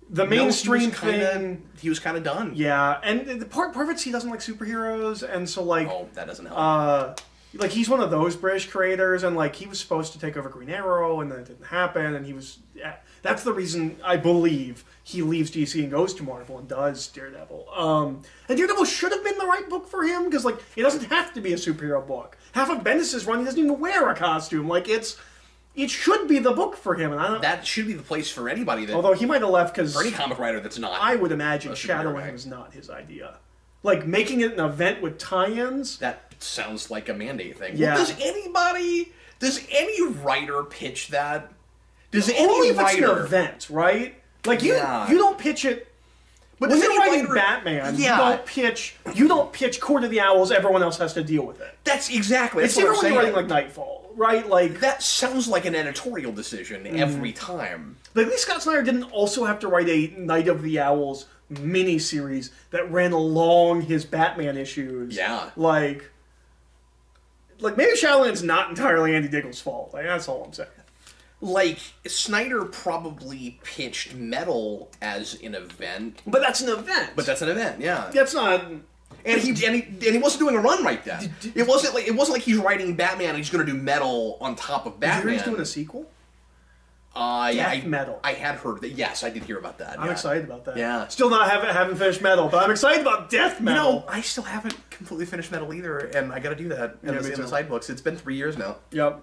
the mainstream thing, he was kind of done. Yeah, and the part of it's he doesn't like superheroes, and so like that doesn't help. Like he's one of those British creators, and like he was supposed to take over Green Arrow, and then it didn't happen, and he was. That's the reason I believe he leaves DC and goes to Marvel and does Daredevil. And Daredevil should have been the right book for him because like it doesn't have to be a superhero book. Half of Bendis' run, he doesn't even wear a costume. Like it should be the book for him, and that should be the place for anybody. Although he might have left because for any comic writer that's not. I would imagine Shadowing was not his idea. Like making it an event with tie-ins. That sounds like a mandate thing. Yeah. Well, does any writer pitch that? Does only any writer? It's an event, right? Like you don't pitch it. But when you're writing Batman, you don't pitch Court of the Owls. Everyone else has to deal with it. That's exactly. It's different when you're writing like Nightfall, right? Like that sounds like an editorial decision every time. Like at least Scott Snyder didn't also have to write a Night of the Owls miniseries that ran along his Batman issues. Yeah, like maybe Shadowland's not entirely Andy Diggle's fault. Like that's all I'm saying. Like, Snyder probably pitched Metal as an event. But that's an event. Yeah. That's not... And he wasn't doing a run right then. It wasn't like he's writing Batman and he's going to do Metal on top of Batman. Did you hear he's doing a sequel? Metal. I had heard that. Yes, I did hear about that. I'm excited about that. Yeah. Still haven't finished Metal, but I'm excited about Death Metal. I still haven't completely finished Metal either, and I got to do that in the side books. It's been 3 years now. Yep.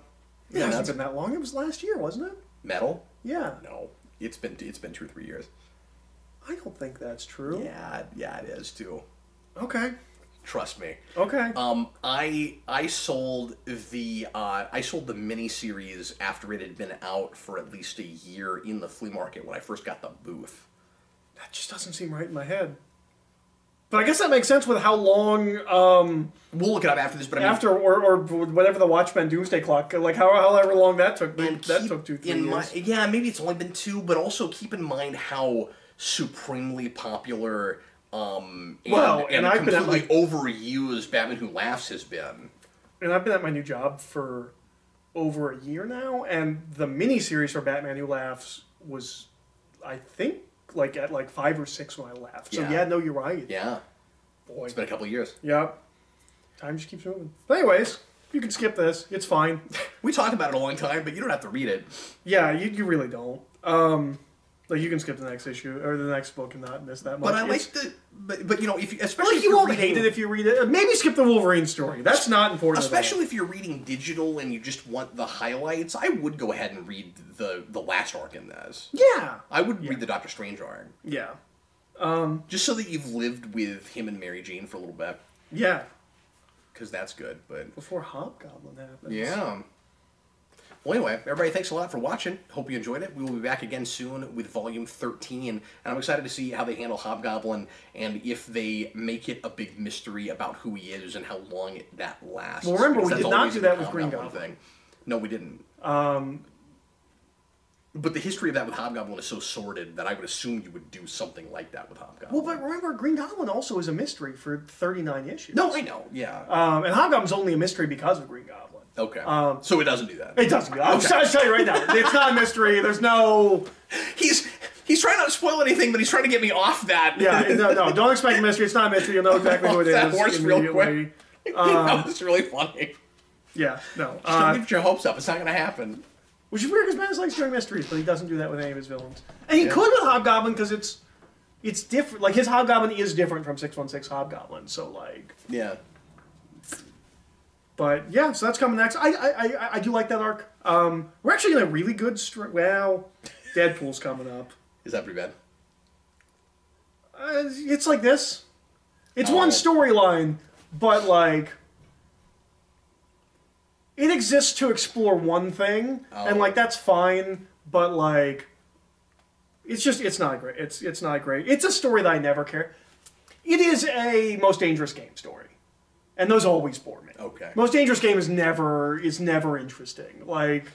Yeah, it hasn't been that long. It was last year, wasn't it? Metal? Yeah. No, it's been 2 or 3 years. I don't think that's true. Yeah, it is too. Okay. Trust me. Okay. I sold the miniseries after it had been out for at least a year in the flea market when I first got the booth. That just doesn't seem right in my head. But I guess that makes sense with how long. We'll look it up after this, but I mean, after or whatever the Watchmen Doomsday Clock, like however long that took. That took 2-3 years. Yeah, maybe it's only been 2, but also keep in mind how supremely popular. And I've been completely overused Batman Who Laughs has been. And I've been at my new job for over a year now, and the miniseries for Batman Who Laughs was, I think, at 5 or 6 when I left. So no, you're right. Yeah. Boy. It's been a couple of years. Yep. Time just keeps moving. But anyways, you can skip this. It's fine. We talked about it a long time, but you don't have to read it. Yeah, you really don't. You can skip the next issue or the next book and not miss that much. But I like the, but you know, especially if you won't hate it if you read it. Maybe skip the Wolverine story. That's not important. Especially if you're reading digital and you just want the highlights. I would go ahead and read the last arc in this. Yeah, I would read the Doctor Strange arc. Yeah, just so that you've lived with him and Mary Jane for a little bit. Yeah, because that's good. But before Hobgoblin happens. Yeah. Well, anyway, everybody, thanks a lot for watching. Hope you enjoyed it. We will be back again soon with Volume 13, and I'm excited to see how they handle Hobgoblin and if they make it a big mystery about who he is and how long that lasts. Well, remember, we did not do that with Green Goblin. Thing. No, we didn't. But the history of that with Hobgoblin is so sordid that I would assume you would do something like that with Hobgoblin. Well, but remember, Green Goblin also is a mystery for 39 issues. No, I know, yeah. And Hobgoblin's only a mystery because of Green Goblin. Okay. So it doesn't do that. It doesn't do that. Okay. I'll tell you right now. It's not a mystery. There's no... He's trying not to spoil anything, but he's trying to get me off that. Yeah, no, don't expect a mystery. It's not a mystery. You'll know exactly who it is. That horse real quick. That was really funny. Yeah, no. Just don't get your hopes up. It's not going to happen. Which is weird because Madness likes doing mysteries, but he doesn't do that with any of his villains. And he could with Hobgoblin because it's different. Like, his Hobgoblin is different from 616 Hobgoblin, so, like... Yeah. But, yeah, so that's coming next. I do like that arc. We're actually in a really good... Well, Deadpool's coming up. Is that pretty bad? It's like this. It's one storyline, but, like... It exists to explore one thing, and, like, that's fine, but, like... It's not great. It's not great. It's a story that I never care. It is a Most Dangerous Game story. And those always bore me. Okay. Most Dangerous Game is never interesting. Like,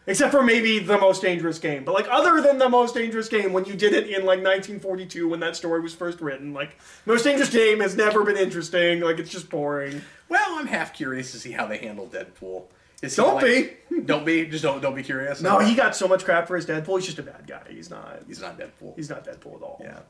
except for maybe The Most Dangerous Game. But, like, other than The Most Dangerous Game, when you did it in, like, 1942 when that story was first written, like, Most Dangerous Game has never been interesting. Like, it's just boring. Well, I'm half curious to see how they handle Deadpool. Don't be. Don't be. Just don't be curious. No, he got so much crap for his Deadpool. He's just a bad guy. He's not Deadpool. He's not Deadpool at all. Yeah.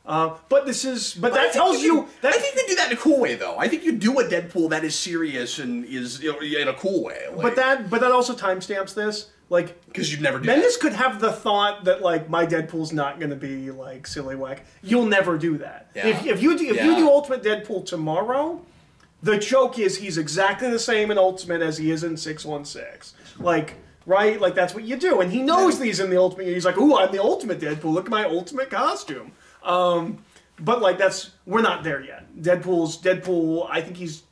But that tells you. I think they do that in a cool way, though. I think you do a Deadpool that is serious and is in a cool way. Like, but that also timestamps this. Like, because you'd never do Bendis that. could have the thought that, like, my Deadpool's not going to be, like, silly whack. You'll never do that. Yeah. If you do Ultimate Deadpool tomorrow, the joke is he's exactly the same in Ultimate as he is in 616. Like, right? Like, that's what you do. And he knows these in the Ultimate. He's like, ooh, I'm the Ultimate Deadpool. Look at my Ultimate costume. But, like, we're not there yet. Deadpool, I think he's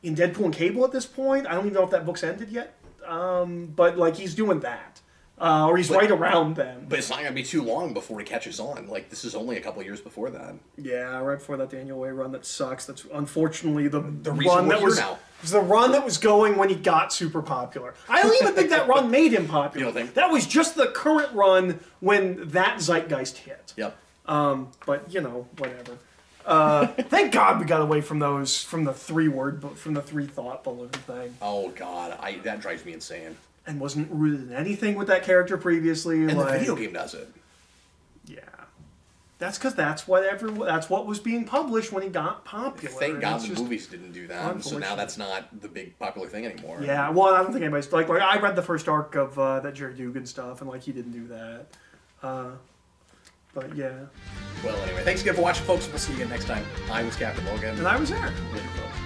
in Deadpool and Cable at this point. I don't even know if that book's ended yet. But, like, he's doing that. Or he's right around them. But it's not going to be too long before he catches on. Like, this is only a couple of years before that. Yeah, right before that Daniel Way run that sucks. That's unfortunately the reason run we're here now. It was the run that was going when he got super popular. I don't even think that run made him popular. You don't think? That was just the current run when that zeitgeist hit. Yep. But, you know, whatever. Thank God we got away from the 3-thought bulletin thing. Oh, God. That drives me insane. And wasn't rooted in anything with that character previously. And the video game does it. Yeah. That's because that's what was being published when he got popular. Thank God the movies didn't do that, so now that's not the big popular thing anymore. Yeah, well, I don't think anybody's... Like I read the first arc of that Jerry Dugan stuff, and, like, he didn't do that. But, yeah. Well, anyway, thanks again for watching, folks. We'll see you again next time. I was Captain Logan. And I was Eric. Later, folks.